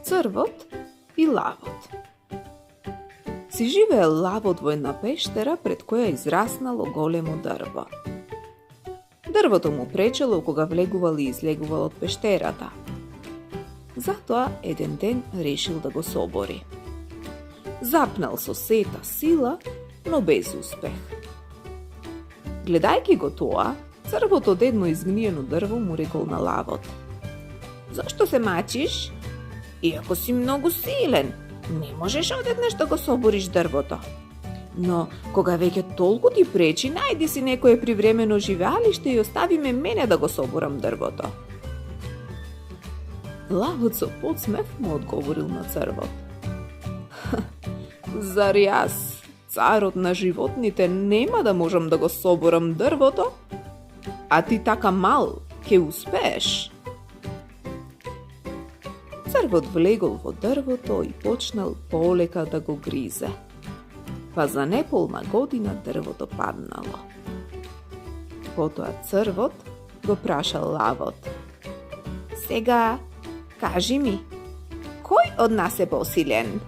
Црвот и лавот. Си живеел лавот во една пештера пред која израснало големо дрво. Дрвото му пречело кога влегувал и излегувал од пештерата. Затоа еден ден решил да го собори. Запнал со сета сила, но без успех. Гледајќи го тоа, црвот од едно изгниено дрво му рекол на лавот: "Зошто се мачиш? Иако си многу силен, не можеш одеднаш да го собориш дрвото. Но кога веќе толку ти пречи, најди си некое привремено живеалиште и остави мене да го соборам дрвото." Лавот со подсмев му одговорил на црвот: "Зар јас, царот на животните, нема да можам да го соборам дрвото? А ти така мал, ќе успееш?" Црвот влегол во дрвото и почнал полека да го гризе. Па за неполна година дрвото паднало. Потоа црвот го прашал лавот: "Сега, кажи ми, кој од нас е посилен?"